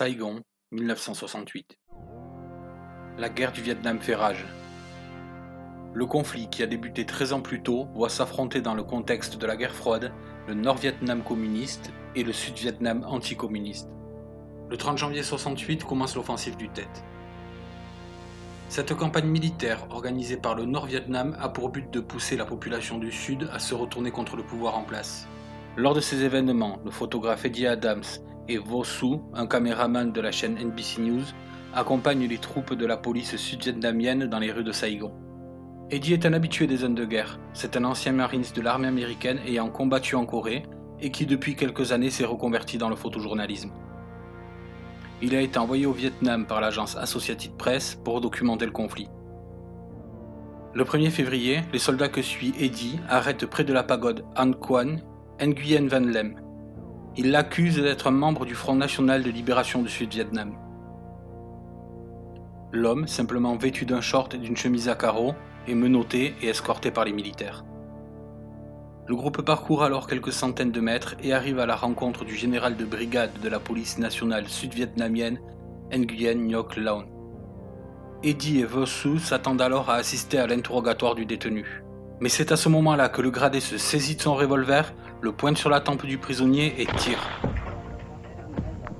Saigon, 1968. La guerre du Vietnam fait rage. Le conflit, qui a débuté 13 ans plus tôt, voit s'affronter dans le contexte de la guerre froide le Nord-Vietnam communiste et le Sud-Vietnam anticommuniste. Le 30 janvier 68 commence l'offensive du Tet. Cette campagne militaire, organisée par le Nord-Vietnam, a pour but de pousser la population du Sud à se retourner contre le pouvoir en place. Lors de ces événements, le photographe Eddie Adams et Vo Su, un caméraman de la chaîne NBC News, accompagnent les troupes de la police sud-vietnamienne dans les rues de Saigon. Eddie est un habitué des zones de guerre. C'est un ancien Marines de l'armée américaine ayant combattu en Corée et qui depuis quelques années s'est reconverti dans le photojournalisme. Il a été envoyé au Vietnam par l'agence Associated Press pour documenter le conflit. Le 1er février, les soldats que suit Eddie arrêtent près de la pagode An Quan Nguyen Van Lem. Ils l'accusent d'être un membre du Front National de Libération du Sud-Vietnam. L'homme, simplement vêtu d'un short et d'une chemise à carreaux, est menotté et escorté par les militaires. Le groupe parcourt alors quelques centaines de mètres et arrive à la rencontre du général de brigade de la police nationale sud-vietnamienne Nguyen Ngoc Loan. Eddie et Vo Su s'attendent alors à assister à l'interrogatoire du détenu. Mais c'est à ce moment-là que le gradé se saisit de son revolver, le pointe sur la tempe du prisonnier et tire.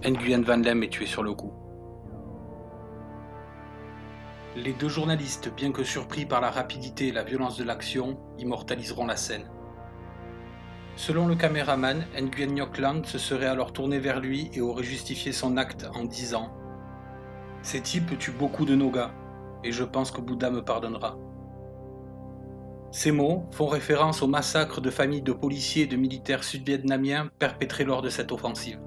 Nguyen Van Lem est tué sur le coup. Les deux journalistes, bien que surpris par la rapidité et la violence de l'action, immortaliseront la scène. Selon le caméraman, Nguyen Ngoc Loan se serait alors tourné vers lui et aurait justifié son acte en disant « Ces types tuent beaucoup de nos gars, et je pense que Bouddha me pardonnera. » Ces mots font référence au massacre de familles de policiers et de militaires sud-vietnamiens perpétrés lors de cette offensive.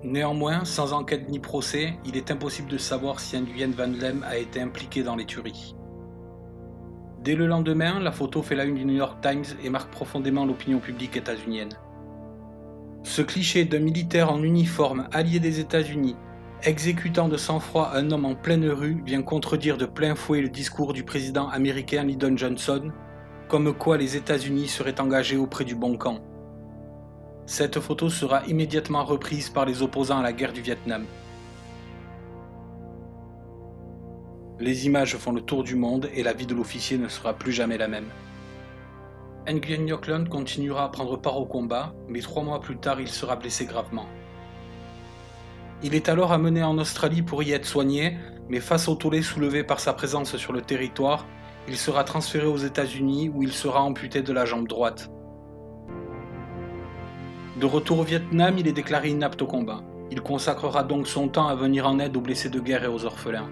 Néanmoins, sans enquête ni procès, il est impossible de savoir si Nguyen Van Lem a été impliqué dans les tueries. Dès le lendemain, la photo fait la une du New York Times et marque profondément l'opinion publique états-unienne. Ce cliché d'un militaire en uniforme allié des États-Unis, exécutant de sang-froid un homme en pleine rue, vient contredire de plein fouet le discours du président américain Lyndon Johnson, comme quoi les États-Unis seraient engagés auprès du bon camp. Cette photo sera immédiatement reprise par les opposants à la guerre du Vietnam. Les images font le tour du monde et la vie de l'officier ne sera plus jamais la même. Nguyen Ngoc Loan continuera à prendre part au combat, mais 3 mois plus tard il sera blessé gravement. Il est alors amené en Australie pour y être soigné, mais face au tollé soulevé par sa présence sur le territoire, il sera transféré aux États-Unis où il sera amputé de la jambe droite. De retour au Vietnam, il est déclaré inapte au combat. Il consacrera donc son temps à venir en aide aux blessés de guerre et aux orphelins.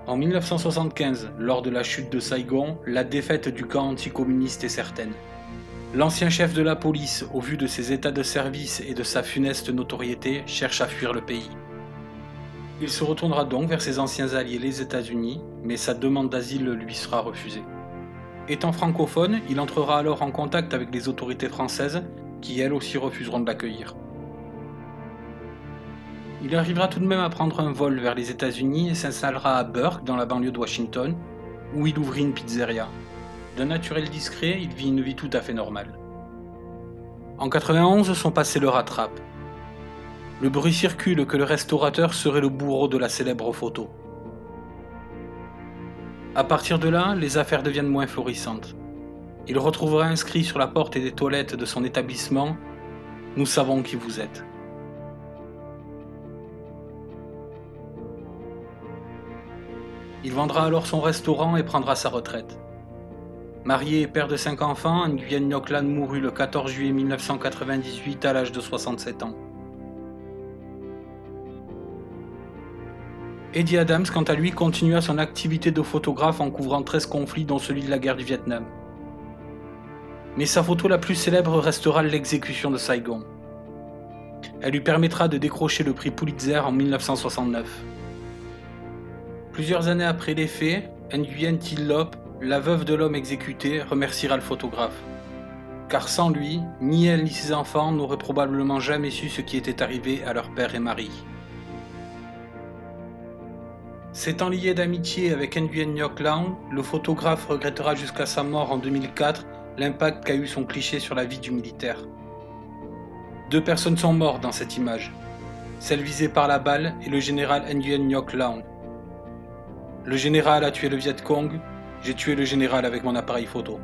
En 1975, lors de la chute de Saigon, la défaite du camp anticommuniste est certaine. L'ancien chef de la police, au vu de ses états de service et de sa funeste notoriété, cherche à fuir le pays. Il se retournera donc vers ses anciens alliés les États-Unis, mais sa demande d'asile lui sera refusée. Étant francophone, il entrera alors en contact avec les autorités françaises, qui elles aussi refuseront de l'accueillir. Il arrivera tout de même à prendre un vol vers les États-Unis et s'installera à Burke, dans la banlieue de Washington, où il ouvrit une pizzeria. D'un naturel discret, il vit une vie tout à fait normale. En 91, son passé le rattrape. Le bruit circule que le restaurateur serait le bourreau de la célèbre photo. À partir de là, les affaires deviennent moins florissantes. Il retrouvera inscrit sur la porte des toilettes de son établissement « Nous savons qui vous êtes ». Il vendra alors son restaurant et prendra sa retraite. Marié et père de 5 enfants, Nguyen Ngoc Loan mourut le 14 juillet 1998 à l'âge de 67 ans. Eddie Adams, quant à lui, continua son activité de photographe en couvrant 13 conflits dont celui de la guerre du Vietnam. Mais sa photo la plus célèbre restera l'exécution de Saigon. Elle lui permettra de décrocher le prix Pulitzer en 1969. Plusieurs années après les faits, Nguyen Thi Loep, la veuve de l'homme exécuté, remerciera le photographe. Car sans lui, ni elle ni ses enfants n'auraient probablement jamais su ce qui était arrivé à leur père et mari. S'étant lié d'amitié avec Nguyen Ngoc Loan, le photographe regrettera jusqu'à sa mort en 2004 l'impact qu'a eu son cliché sur la vie du militaire. 2 personnes sont mortes dans cette image. Celle visée par la balle est le général Nguyen Ngoc Loan. Le général a tué le Viet Cong, j'ai tué le général avec mon appareil photo.